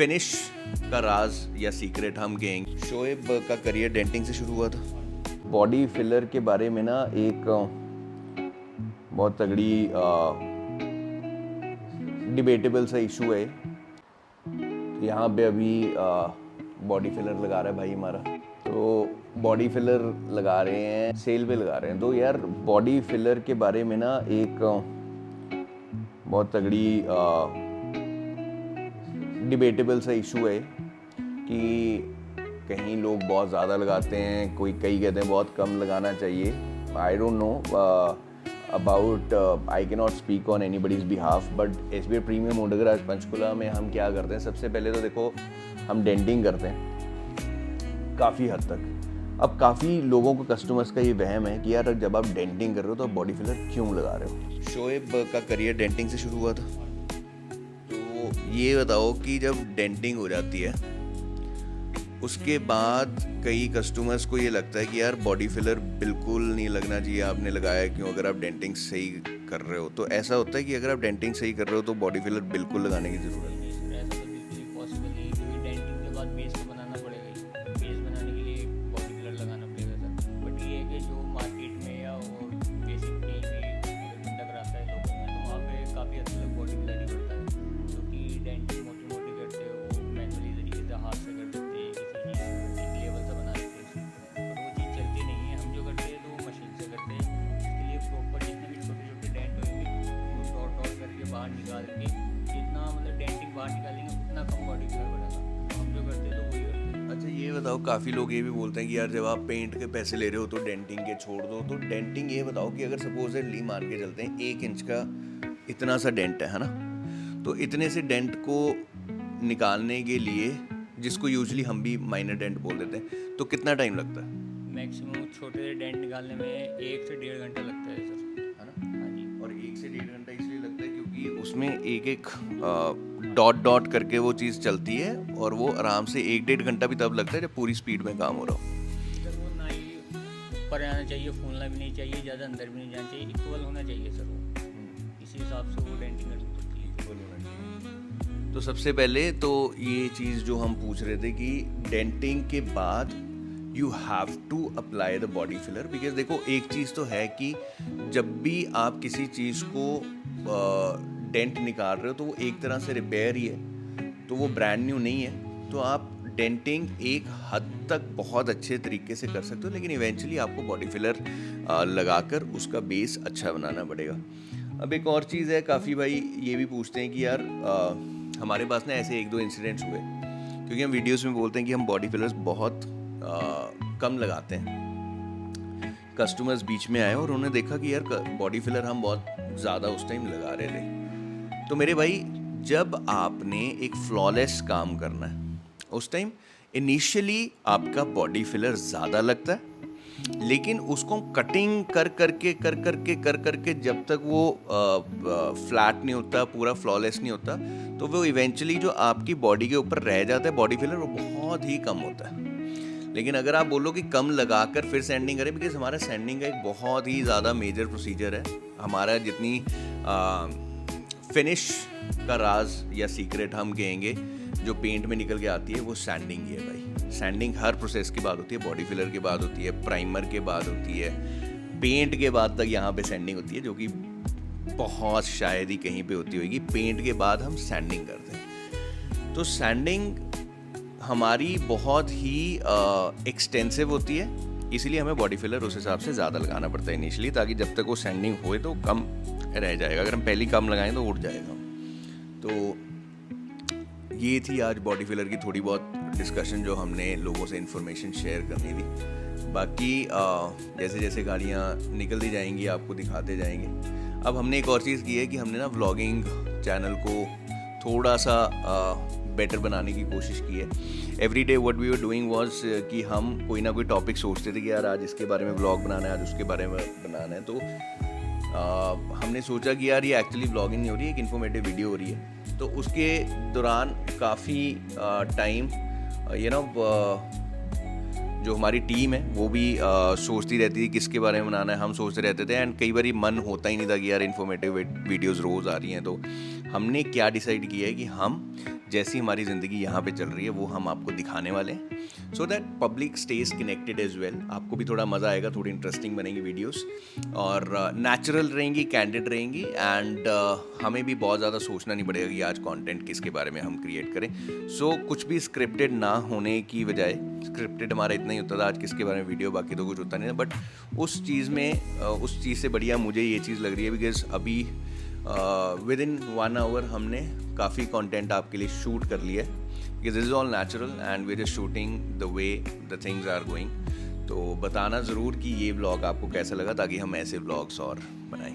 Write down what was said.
Finish का राज या secret हम कहेंगे। शोएब का करियर डेंटिंग से शुरू हुआ था। बॉडी फिलर के बारे में ना एक बहुत तगड़ी डिबेटेबल सा इशू है। तो यहाँ पे अभी बॉडी फिलर लगा रहा है भाई हमारा, तो बॉडी फिलर लगा रहे हैं, सेल पे लगा रहे हैं। तो यार बॉडी फिलर के बारे में ना एक बहुत तगड़ी डिबेटेबल सा इशू है कि कहीं लोग बहुत ज़्यादा लगाते हैं, कई कहते हैं बहुत कम लगाना चाहिए। I don't know about, I can not speak on anybody's behalf, but SBI premium मोडगराज पंचकुला में हम क्या करते हैं, सबसे पहले तो देखो हम डेंटिंग करते हैं काफ़ी हद तक। अब काफ़ी लोगों को, कस्टमर्स का ये वहम है कि यार जब आप डेंटिंग कर रहे हो तो आप बॉडी फिलर क्यों लगा रहे हो। शोएब का करियर डेंटिंग से शुरू हुआ था। तो ये बताओ कि जब डेंटिंग हो जाती है उसके बाद कई कस्टमर्स को ये लगता है कि यार बॉडी फिलर बिल्कुल नहीं लगना चाहिए, आपने लगाया क्यों, अगर आप डेंटिंग सही कर रहे हो। तो ऐसा होता है कि अगर आप डेंटिंग सही कर रहे हो तो बॉडी फिलर बिल्कुल लगाने की ज़रूरत है। निकाल के जितना मतलब डेंटिंग बाहर निकालेंगे उतना कम बॉडी कलर बनेगा। हम जो करते हैं तो वही करते हैं। अच्छा ये बताओ, काफ़ी लोग ये भी बोलते हैं कि यार जब आप पेंट के पैसे ले रहे हो तो डेंटिंग के छोड़ दो। तो डेंटिंग ये बताओ कि अगर सपोजली मान के चलते हैं 1 इंच का इतना सा डेंट है ना, तो इतने से डेंट को निकालने के लिए, जिसको यूजुअली हम भी माइनर डेंट बोल देते हैं, तो कितना टाइम लगता है? मैक्सिमम छोटे से डेंट निकालने में 1 से 1.5 घंटा लगता है सर, है ना। हाँ जी। और 1 से 1.5 घंटा इसलिए लगता है क्योंकि उसमें एक डॉट डॉट करके वो चीज़ चलती है, और वो आराम से 1-1.5 घंटा भी तब लगता है जब पूरी स्पीड में काम हो रहा हो। सर वो ना ही ऊपर आना चाहिए, फूलना भी नहीं चाहिए, ज़्यादा अंदर भी नहीं जाना चाहिए, इक्वल होना चाहिए सर वो। इसी हिसाब से वो डेंटिंग करनी पड़ती है, इक्वल होना चाहिए। तो सबसे पहले तो ये चीज़ जो हम पूछ रहे थे कि डेंटिंग के बाद you have to apply the body filler, because देखो एक चीज़ तो है कि जब भी आप किसी चीज़ को डेंट निकाल रहे हो तो वो एक तरह से रिपेयर ही है, तो वो ब्रांड न्यू नहीं है। तो आप डेंटिंग एक हद तक बहुत अच्छे तरीके से कर सकते हो, लेकिन इवेंचुअली आपको बॉडी फिलर लगाकर उसका बेस अच्छा बनाना पड़ेगा। अब एक और चीज़ है, काफ़ी भाई ये भी पूछते हैं कि यार हमारे पास ना ऐसे 1-2 इंसिडेंट्स हुए, क्योंकि हम वीडियोस में बोलते हैं कि हम बॉडी फिलर्स बहुत कम लगाते हैं। कस्टमर्स बीच में आए और उन्होंने देखा कि यार बॉडी फिलर हम बहुत ज़्यादा उस टाइम लगा रहे थे। तो मेरे भाई, जब आपने एक फ्लॉलेस काम करना है उस टाइम इनिशियली आपका बॉडी फिलर ज़्यादा लगता है, लेकिन उसको कटिंग कर करके जब तक वो फ्लैट नहीं होता, पूरा फ्लॉलेस नहीं होता, तो वो इवेंचुअली जो आपकी बॉडी के ऊपर रह जाता है बॉडी फिलर, वो बहुत ही कम होता है। लेकिन अगर आप बोलो कि कम लगाकर फिर सैंडिंग करें, बिकॉज हमारा सैंडिंग का एक बहुत ही ज़्यादा मेजर प्रोसीजर है। हमारा जितनी फिनिश का राज या सीक्रेट हम कहेंगे जो पेंट में निकल के आती है, वो सैंडिंग ही है भाई। सैंडिंग हर प्रोसेस के बाद होती है, बॉडी फिलर के बाद होती है, प्राइमर के बाद होती है, पेंट के बाद तक यहाँ पे सैंडिंग होती है, जो कि बहुत शायद ही कहीं पे होती होगी। पेंट के बाद हम सैंडिंग करते हैं। तो सैंडिंग हमारी बहुत ही एक्सटेंसिव होती है, इसीलिए हमें बॉडी फिलर उस हिसाब से ज़्यादा लगाना पड़ता है इनिशियली, ताकि जब तक वो सैंडिंग होए तो कम रह जाएगा। अगर हम पहले कम लगाएं तो उड़ जाएगा। तो ये थी आज बॉडी फिलर की थोड़ी बहुत डिस्कशन, जो हमने लोगों से इन्फॉर्मेशन शेयर करनी थी। बाकी जैसे जैसे गाड़ियाँ निकलती जाएंगी आपको दिखाते जाएंगे। अब हमने एक और चीज़ की है कि हमने ना व्लॉगिंग चैनल को थोड़ा सा बेटर बनाने की कोशिश की है। Every day what we were doing was कि हम कोई ना कोई टॉपिक सोचते थे कि यार आज इसके बारे में व्लॉग बनाना है, आज उसके बारे में बनाना है। तो हमने सोचा कि यार ये एक्चुअली व्लॉगिंग नहीं हो रही है, एक इन्फॉर्मेटिव वीडियो हो रही है। तो उसके दौरान काफ़ी टाइम जो हमारी टीम है वो भी सोचती रहती थी किसके बारे में बनाना है, हम सोचते रहते थे, एंड कई बार मन होता ही नहीं था कि यार इन्फॉर्मेटिव वीडियोस रोज़ आ रही हैं। तो हमने क्या डिसाइड किया है कि हम जैसी हमारी ज़िंदगी यहाँ पे चल रही है वो हम आपको दिखाने वाले हैं, so that public stage connected as well. आपको भी थोड़ा मज़ा आएगा, थोड़ी इंटरेस्टिंग बनेंगी वीडियोस और नेचुरल रहेंगी, कैंडिड रहेंगी एंड हमें भी बहुत ज़्यादा सोचना नहीं पड़ेगा कि आज कंटेंट किसके बारे में हम क्रिएट करें। सो कुछ भी स्क्रिप्टेड ना होने की बजाय, स्क्रिप्टेड हमारा इतना ही होता था आज किसके बारे में वीडियो, बाकी तो कुछ होता नहीं था, बट उस चीज़ में उस चीज़ से बढ़िया मुझे ये चीज़ लग रही है बिकॉज अभी विद इन 1 आवर हमने काफ़ी कंटेंट आपके लिए शूट कर लिया है, because this is all natural and we are just shooting the way the things are going. तो बताना ज़रूर कि ये व्लॉग आपको कैसा लगा ताकि हम ऐसे व्लॉग्स और बनाएं।